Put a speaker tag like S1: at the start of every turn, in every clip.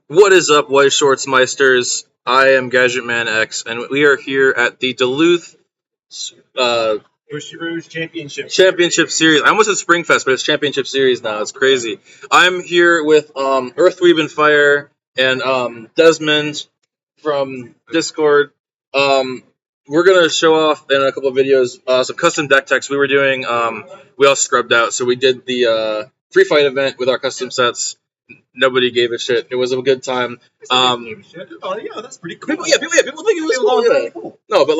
S1: What is up, White Shorts Meisters? I am Gadget Man X, and we are here at the Duluth uh,
S2: Bushy Rouge Championship.
S1: Championship Series. I almost said Springfest, but it's Championship Series now. It's crazy. I'm here with Earth, Weeb, and Fire, and Desmond from Discord. Um, we're gonna show off in a couple of videos some custom deck techs we were doing. We all scrubbed out, so we did the free fight event with our custom sets. Nobody gave a shit. It was a good time.
S2: Oh yeah, that's pretty cool.
S1: People think it was cool. Yeah. No, but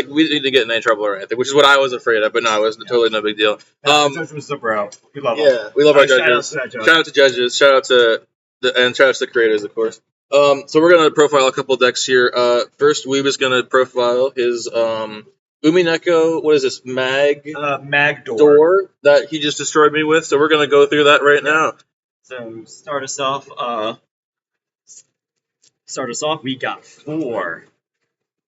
S1: we didn't get in any trouble or anything, which is what I was afraid of. But no, it was totally no big deal.
S2: Judge was super out. We love them.
S1: Yeah, we love our judges.
S2: Shout out to that judge.
S1: Shout out to judges. Shout out to and shout out to the creators, of course. So we're gonna profile a couple decks here. First, Weeb is gonna profile his Umineko. What is this
S2: Magdor.
S1: door that he just destroyed me with? So we're gonna go through that right now.
S2: So start us off. We got 4.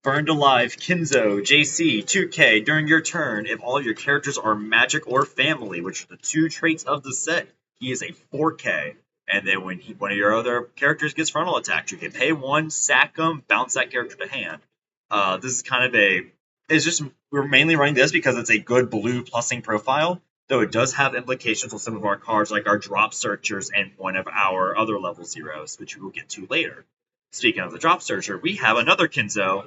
S2: Burned Alive, Kinzo, JC, 2K. During your turn, if all of your characters are magic or family, which are the 2 traits of the set, he is a 4K. And then when one of your other characters gets frontal attacked, you can pay 1, sack them, bounce that character to hand. This is kind of we're mainly running this because it's a good blue plussing profile, though it does have implications on some of our cards like our drop searchers and one of our other level 0s, which we will get to later. Speaking of the drop searcher, we have another Kinzo,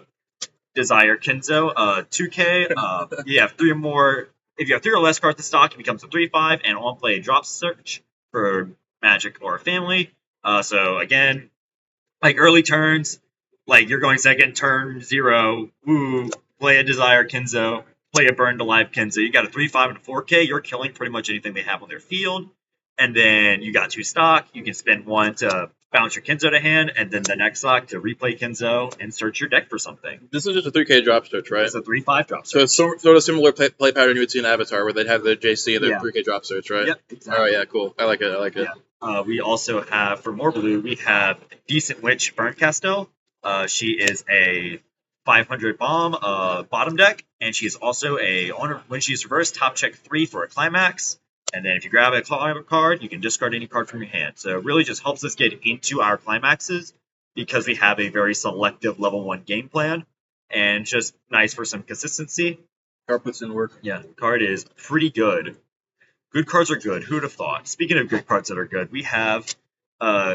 S2: Desire Kinzo, 2K. You have 3 or more. If you have 3 or less cards in stock, it becomes a 3/5 and on play drop search for magic or family. So again, like early turns, like you're going second, turn 0, woo, play a Desire Kinzo, play a Burned Alive Kinzo. You got a 3/5 and a 4K. You're killing pretty much anything they have on their field. And then you got 2 stock. You can spend 1 to bounce your Kinzo to hand, and then the next stock to replay Kinzo and search your deck for something.
S1: This is just a 3K drop search, right?
S2: It's a 3/5 drop
S1: So
S2: search.
S1: it's sort of similar play pattern you would see in Avatar, where they'd have the JC and the
S2: Yeah.
S1: 3K drop search, right?
S2: Yep, exactly.
S1: Oh yeah, cool. I like it.
S2: Yeah. We also have, for more blue, we have Decent Witch Burnt Castel. She is a 500 bomb bottom deck, and she's also when she's reversed, top check 3 for a climax. And then if you grab a card, you can discard any card from your hand. So it really just helps us get into our climaxes because we have a very selective level 1 game plan, and just nice for some consistency.
S1: Card puts in work.
S2: Yeah, the card is pretty good. Good cards are good. Who would have thought? Speaking of good cards that are good, we have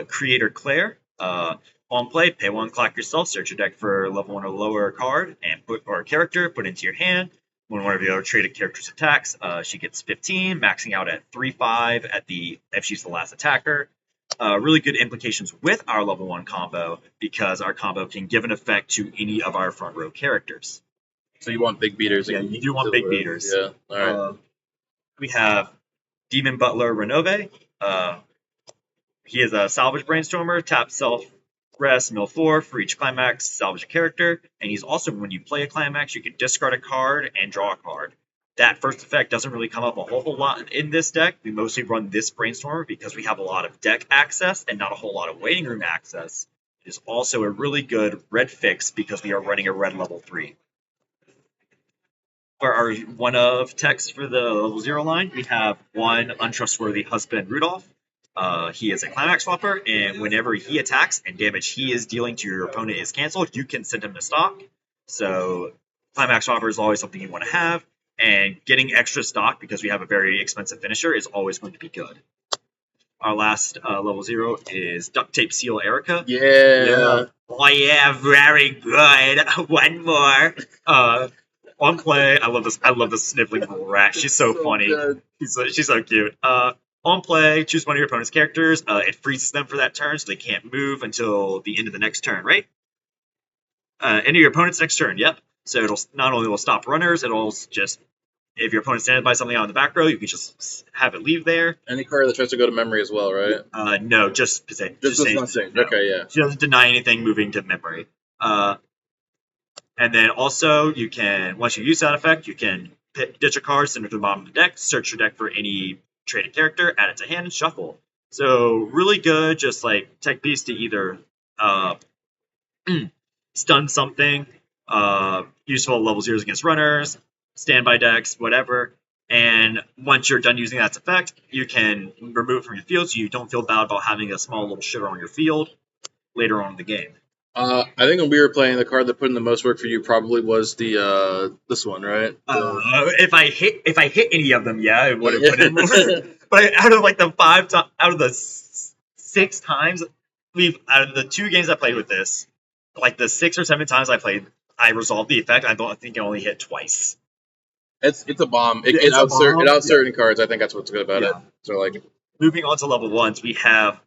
S2: Creator Claire. On play, pay 1, clock yourself, search your deck for level 1 or lower card, and or a character, put into your hand. When one of your other traded characters attacks, she gets 15, maxing out at 3/5 if she's the last attacker. Really good implications with our level 1 combo, because our combo can give an effect to any of our front row characters.
S1: So you want big beaters?
S2: Yeah, you do want big beaters.
S1: Yeah. All right.
S2: We have Demon Butler Renove. He is a salvage brainstormer. Tap self rest mill 4 for each climax, salvage a character. And he's also, when you play a climax, you can discard a card and draw a card. That first effect doesn't really come up a whole lot in this deck. We mostly run this brainstormer because we have a lot of deck access and not a whole lot of waiting room access. It is also a really good red fix because we are running a red level 3. For our one of text for the level 0 line, we have 1 untrustworthy husband Rudolph. He is a climax swapper, and whenever he attacks and damage he is dealing to your opponent is canceled, you can send him to stock. So climax swapper is always something you want to have, and getting extra stock because we have a very expensive finisher is always going to be good. Our last level 0 is Duct Tape Seal Erica.
S1: Yeah.
S2: Oh yeah, very good. One more. On play, I love this sniveling rat. She's so funny. She's so cute. On play, choose one of your opponent's characters. It freezes them for that turn, so they can't move until the end of the next turn, right? End of your opponent's next turn, yep. So it'll not only will stop runners, it'll just, if your opponent stands by something on the back row, you can just have it leave there.
S1: Any card that tries to go to memory as well, right?
S2: No, just possession.
S1: Just nothing. No. Okay, yeah.
S2: She doesn't deny anything moving to memory. And then also, you can, once you use that effect, you can ditch a card, send it to the bottom of the deck, search your deck for any traded character, add it to hand, and shuffle. So really good, just like tech piece to either stun something, useful level 0s against runners, standby decks, whatever. And once you're done using that effect, you can remove it from your field so you don't feel bad about having a small little shitter on your field. later on in the game.
S1: I think when we were playing, the card that put in the most work for you probably was the this one, right?
S2: If I hit any of them, yeah, I would have put in more. But out of like the out of the 6 times out of the 2 games I played with this, like the 6 or 7 times I played, I resolved the effect. I think I only hit twice.
S1: It's a bomb. It,
S2: Yeah,
S1: it
S2: it's a
S1: outs cer- it
S2: bomb.
S1: outs
S2: Yeah.
S1: certain cards. I think that's what's good about it.
S2: Yeah.
S1: So like,
S2: Moving on to level 1s, we have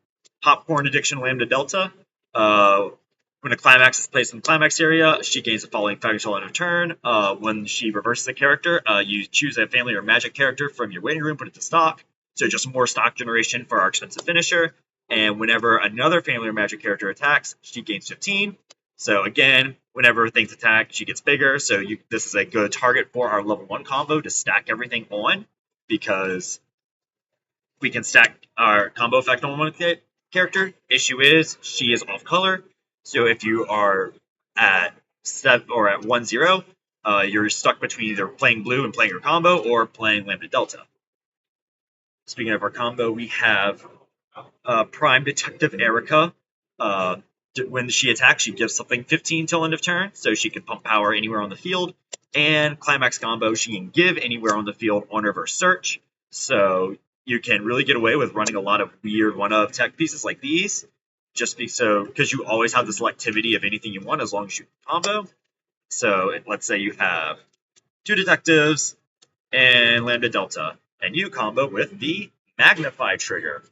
S2: Popcorn Addiction Lambda Delta. When a climax is placed in the climax area, she gains the following fact until end of turn. When she reverses a character, you choose a family or magic character from your waiting room, put it to stock. So just more stock generation for our expensive finisher. And whenever another family or magic character attacks, she gains 15. So again, whenever things attack, she gets bigger. So this is a good target for our level 1 combo to stack everything on, because we can stack our combo effect on one character. Issue is she is off color, so if you are at 7 or at 1-0, you're stuck between either playing blue and playing your combo or playing Lambda Delta. Speaking of our combo, we have Prime Detective Erica. When she attacks, she gives something 15 till end of turn, so she can pump power anywhere on the field. And Climax Combo, she can give anywhere on the field on reverse search. So you can really get away with running a lot of weird one-of tech pieces like these, just because you always have the selectivity of anything you want as long as you combo. So let's say you have 2 detectives and Lambda Delta, and you combo with the Magnify trigger,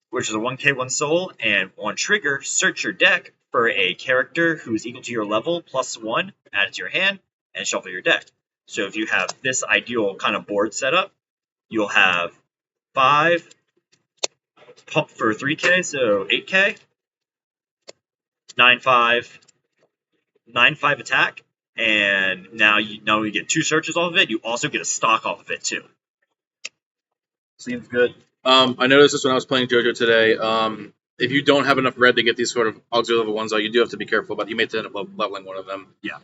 S2: which is a 1k 1 soul, and on trigger, search your deck for a character who is equal to your level +1, add it to your hand, and shuffle your deck. So if you have this ideal kind of board setup, you'll have 5 pump for 3k, so 8k, 9-5, 9-5 attack, and now you not only get 2 searches off of it, you also get a stock off of it too.
S1: seems good. I noticed this when I was playing JoJo today. If you don't have enough red to get these sort of auxiliary level ones out, you do have to be careful. But you may end up leveling one of them.
S2: Yeah.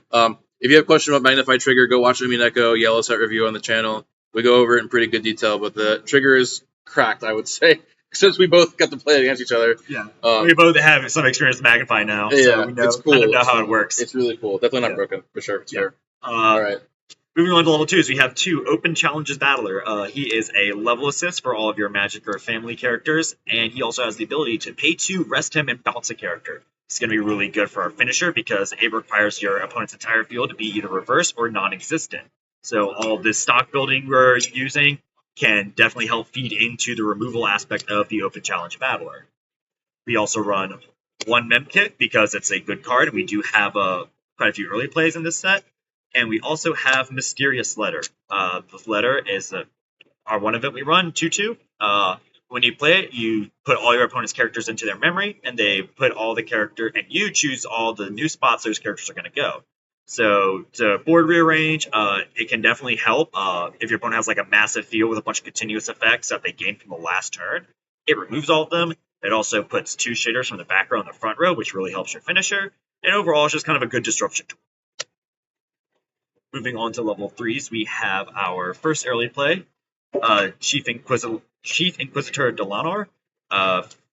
S1: If you have a question about Magnify Trigger, go watch Umineko Yellow Set review on the channel. We go over it in pretty good detail, but the trigger is cracked, I would say, since we both got to play it against each other.
S2: Yeah. We both have some experience with Magnify now,
S1: Yeah,
S2: so we know,
S1: it's cool.
S2: kind of know how it works.
S1: It's really cool. Definitely not broken, for sure. It's fair. All right.
S2: Moving on to level 2s, we have 2 Open Challenges Battler. He is a level assist for all of your magic or family characters, and he also has the ability to pay 2, rest him, and bounce a character. It's going to be really good for our finisher because it requires your opponent's entire field to be either reverse or non-existent. So all this stock building we're using can definitely help feed into the removal aspect of the Open Challenge Battler. We also run 1 Mem Kit because it's a good card, and we do have quite a few early plays in this set. And we also have Mysterious Letter. This letter is our one event we run, 2-2. When you play it, you put all your opponent's characters into their memory, and they put all the character, and you choose all the new spots those characters are going to go. So to board rearrange, it can definitely help if your opponent has like a massive field with a bunch of continuous effects that they gain from the last turn. It removes all of them. It also puts 2 shaders from the back row and the front row, which really helps your finisher. And overall, it's just kind of a good disruption tool. Moving on to level 3s, we have our first early play, Chief Inquisitor Delanor,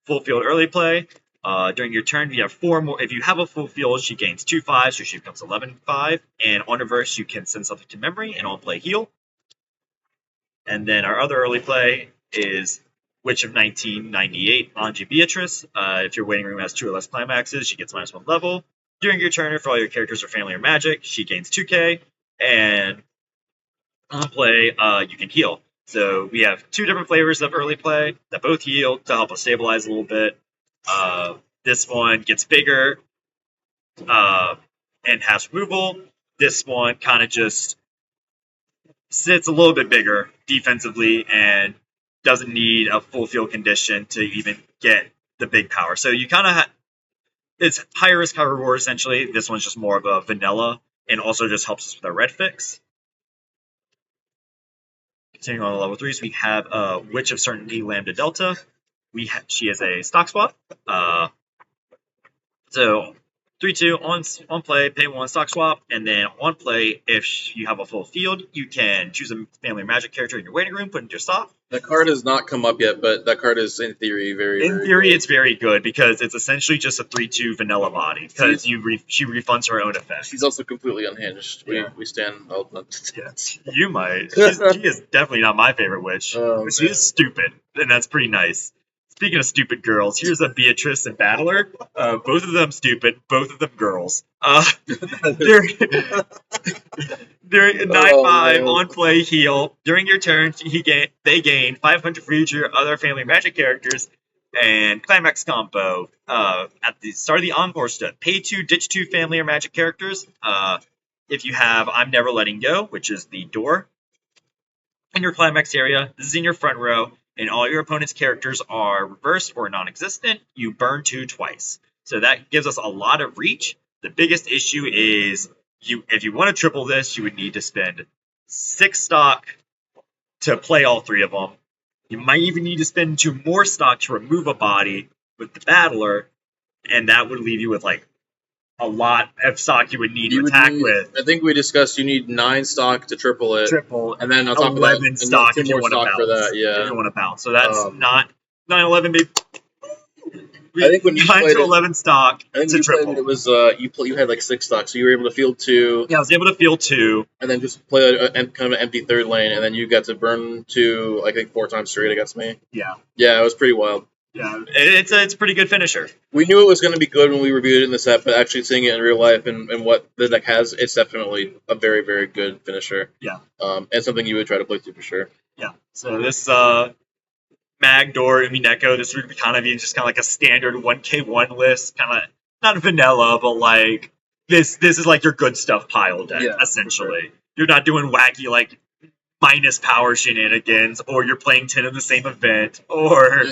S2: full field early play. During your turn, you have 4 more. If you have a full field, she gains 2/5, so she becomes 11/5. And on reverse, you can send something to memory and on play heal. And then our other early play is Witch of 1998, Anji Beatrice. If your waiting room has 2 or less climaxes, she gets -1 level. During your turn, for all your characters are family or magic, she gains 2k. And on play, you can heal. So we have 2 different flavors of early play that both heal to help us stabilize a little bit. This one gets bigger and has removal. This one kind of just sits a little bit bigger defensively and doesn't need a full field condition to even get the big power. So you kind of it's higher risk, higher reward essentially. This one's just more of a vanilla and also just helps us with our red fix. Continuing on to level 3s, we have Witch of Certainty Lambda Delta. She is a stock swap. So 3-2 on play, pay 1 stock swap, and then on play, if you have a full field, you can choose a family or magic character in your waiting room, put into your stock,
S1: That card has not come up yet, but that card is in theory very.
S2: In theory, it's very good because it's essentially just a 3/2 vanilla body because she refunds her own effect.
S1: She's also completely unhinged.
S2: Yeah.
S1: We stand.
S2: Yes, you might. She is definitely not my favorite witch.
S1: Oh,
S2: She is stupid, and that's pretty nice. Speaking of stupid girls, here's a Beatrice and Battler. Both of them stupid, both of them girls. During 9/5 on play heal. During your turn, they gain 500 for each of your other family magic characters. And climax combo. At the start of the encore step, pay 2, ditch 2 family or magic characters. If you have I'm Never Letting Go, which is the door in your climax area, this is in your front row, and all your opponent's characters are reversed or non-existent, you burn 2 twice. So that gives us a lot of reach. The biggest issue is if you want to triple this, you would need to spend 6 stock to play all 3 of them. You might even need to spend 2 more stock to remove a body with the Battler, and that would leave you with like a lot of stock you would need to attack with.
S1: I think we discussed you need 9 stock to triple it.
S2: And
S1: then on top of that,
S2: 11 stock if you want to bounce.
S1: For that, yeah.
S2: If you want to bounce. So that's not 9/11, baby.
S1: I think when you
S2: 9
S1: played
S2: to 11 stock
S1: I think
S2: to
S1: you
S2: triple.
S1: played it was you had like 6 stock, so you were able to field 2.
S2: Yeah, I was able to field 2.
S1: And then just play kind of an empty third lane, and then you got to burn 2, I think 4 times straight against me.
S2: Yeah.
S1: Yeah, it was pretty wild.
S2: Yeah, it's a pretty good finisher.
S1: We knew it was going to be good when we reviewed it in the set, but actually seeing it in real life and what the deck has, it's definitely a very, very good finisher.
S2: Yeah.
S1: And something you would try to play through for sure.
S2: Yeah. So this Magdor Umineko, this would be kind of just kind of like a standard 1K1 list, kind of not vanilla, but like this is like your good stuff pile deck, essentially. Sure. You're not doing wacky like minus power shenanigans, or you're playing 10 of the same event, or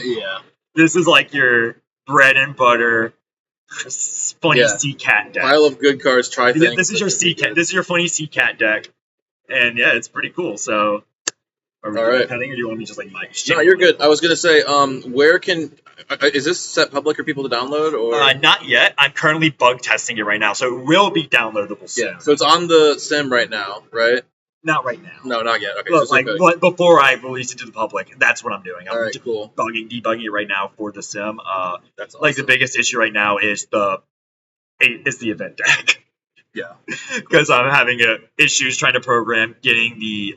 S2: this is like your bread and butter funny C-Cat deck.
S1: Pile of good cards, try things.
S2: This is your C-Cat. This is your funny C-Cat deck. And yeah, it's pretty cool. So are we cutting, or do you want me to just like mic?
S1: No, you're good. I was gonna say, where is this set public for people to download, or
S2: not yet? I'm currently bug testing it right now, so it will be downloadable soon.
S1: Yeah. So it's on the sim right now, right?
S2: Not right now.
S1: No, not yet. Okay.
S2: But before I release it to the public, that's what I'm doing. I'm
S1: debugging
S2: it right now for the sim.
S1: That's awesome.
S2: Like the biggest issue right now is the event deck.
S1: Yeah.
S2: Because I'm having issues trying to program getting the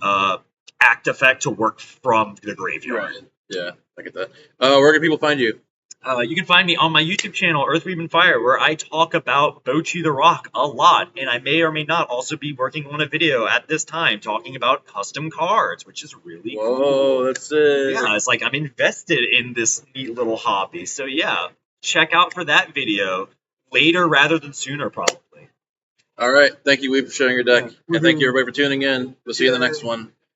S2: act effect to work from the graveyard.
S1: Right. Yeah, I get that. Where can people find you?
S2: You can find me on my YouTube channel, Earth, Weeb, and Fire, where I talk about Bochi the Rock a lot, and I may or may not also be working on a video at this time talking about custom cards, which is really cool.
S1: Whoa, that's it.
S2: Yeah, it's like I'm invested in this neat little hobby. So yeah, check out for that video later rather than sooner, probably.
S1: All right. Thank you, Weeb, for sharing your deck. And thank you, everybody, for tuning in. We'll see you in the next one.